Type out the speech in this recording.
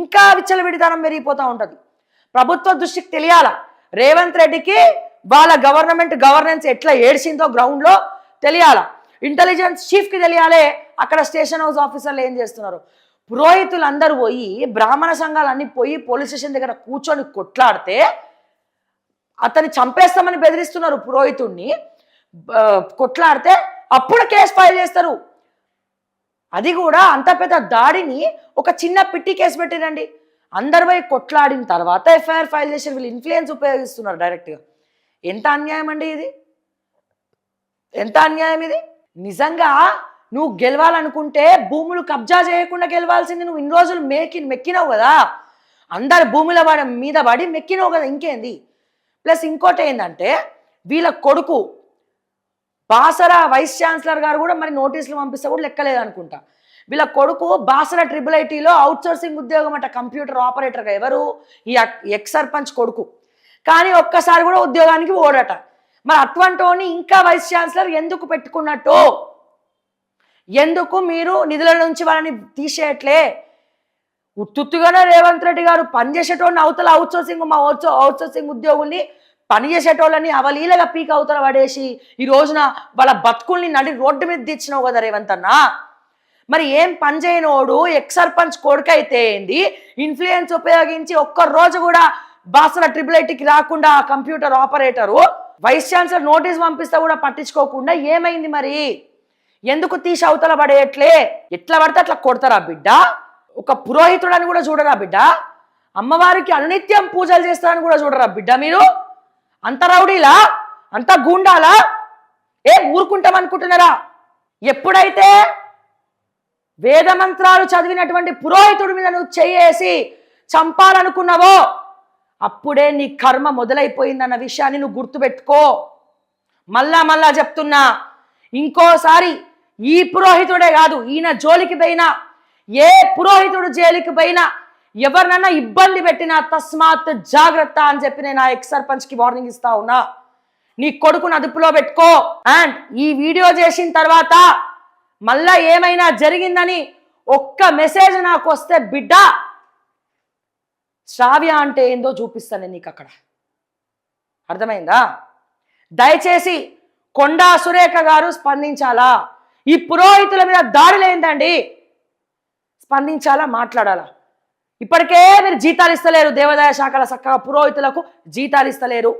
ఇంకా విచ్చలవిడితనం పెరిగిపోతూ ఉంటుంది. ప్రభుత్వ దృష్టికి తెలియాల, రేవంత్ రెడ్డికి వాళ్ళ గవర్నెన్స్ ఎట్లా ఏడ్చిందో గ్రౌండ్లో తెలియాల, ఇంటెలిజెన్స్ చీఫ్కి తెలియాలి అక్కడ స్టేషన్ హౌస్ ఆఫీసర్లు ఏం చేస్తున్నారు. పురోహితులందరూ పోయి, బ్రాహ్మణ సంఘాలన్నీ పోయి పోలీస్ స్టేషన్ దగ్గర కూర్చొని కొట్లాడితే అతన్ని చంపేస్తామని బెదిరిస్తున్నారు. పురోహితుడిని కొట్లాడితే అప్పుడు కేసు ఫైల్ చేస్తారు. అది కూడా అంత పెద్ద దాడిని ఒక చిన్న పిట్టి కేసు పెట్టిరండి. అందరు పోయి కొట్లాడిన తర్వాత ఎఫ్ఐఆర్ ఫైల్ చేసి వీళ్ళు ఇన్ఫ్లుయెన్స్ ఉపయోగిస్తున్నారు డైరెక్ట్గా. ఎంత అన్యాయం అండి ఇది, ఎంత అన్యాయం ఇది. నిజంగా నువ్వు గెలవాలనుకుంటే భూములు కబ్జా చేయకుండా గెలవాల్సింది. నువ్వు ఇన్ని రోజులు మెక్కినావు కదా, అందరు భూముల మీద పడి మెక్కినావు కదా, ఇంకేంది. ప్లస్ ఇంకోటి ఏంటంటే వీళ్ళ కొడుకు బాసరా వైస్ ఛాన్సలర్ గారు కూడా మరి నోటీసులు పంపిస్తే కూడా లెక్కలేదు అనుకుంటా. వీళ్ళ కొడుకు బాసరా ట్రిపుల్ ఐటీలో అవుట్సోర్సింగ్ ఉద్యోగం అట, కంప్యూటర్ ఆపరేటర్గా. ఎవరు? ఈ ఎక్స్ సర్పంచ్ కొడుకు. కానీ ఒక్కసారి కూడా ఉద్యోగానికి ఓడట. మరి అటువంటిని ఇంకా వైస్ ఛాన్సలర్ ఎందుకు పెట్టుకున్నట్టు? ఎందుకు మీరు నిధుల నుంచి వాళ్ళని తీసేయట్లే? ఉత్తుగానే రేవంత్ రెడ్డి గారు పనిచేసేటోళ్ళని అవతల అవుట్సోర్సింగ్ ఉద్యోగుల్ని పనిచేసేటోళ్ళని అవలీలగా పీక్ అవతల పడేసి ఈ రోజున వాళ్ళ బతుకుల్ని నడి రోడ్డు మీద తెచ్చినావు కదా రేవంత్ అన్న. మరి ఏం పని చేయనోడు ఎక్స్ సర్పంచ్ కొడుకైతే ఏంది, ఇన్ఫ్లుయెన్స్ ఉపయోగించి ఒక్కరోజు కూడా బాసరా ట్రిపుల్ ఐటీకి రాకుండా ఆ computer operator vice chancellor notice పంపిస్తే కూడా పట్టించుకోకుండా ఏమైంది మరి? ఎందుకు తీసి అవతల పడేయట్లే? ఎట్లా పడితే అట్లా కొడతారా బిడ్డ? ఒక పురోహితుడని కూడా చూడరా బిడ్డ? అమ్మవారికి అనునిత్యం పూజలు చేస్తారని కూడా చూడరా బిడ్డ? మీరు అంత రౌడీలా, అంత గూండాలా? ఊరుకుంటామనుకుంటున్నారా? ఎప్పుడైతే వేదమంత్రాలు చదివినటువంటి పురోహితుడి మీద నువ్వు చేయేసి చంపాలనుకున్నావో అప్పుడే నీ కర్మ మొదలైపోయిందన్న విషయాన్ని నువ్వు గుర్తుపెట్టుకో. మళ్ళా చెప్తున్నా, ఇంకోసారి ఈ పురోహితుడే కాదు, ఈయన జోలికి పోయినా, ఏ పురోహితుడు జైలుకి పోయినా, ఎవరినన్నా ఇబ్బంది పెట్టినా తస్మాత్ జాగ్రత్త అని చెప్పి నేను ఆ ఎక్స్ సర్పంచ్కి వార్నింగ్ ఇస్తా ఉన్నా. నీ కొడుకును అదుపులో పెట్టుకో. అండ్ ఈ వీడియో చేసిన తర్వాత మళ్ళా ఏమైనా జరిగిందని ఒక్క మెసేజ్ నాకు వస్తే బిడ్డ, శ్రావ్య అంటే ఏందో చూపిస్తాను నీకు అక్కడ. అర్థమైందా? దయచేసి కొండా సురేఖ గారు స్పందించాలా? ఈ పురోహితుల మీద దాడులు ఏందండి? స్పందించాలా, మాట్లాడాలా? ఇప్పటికే మీరు జీతాలు ఇస్తలేరు, దేవాదాయ శాఖల చక్కగా పురోహితులకు జీతాలు ఇస్తలేరు.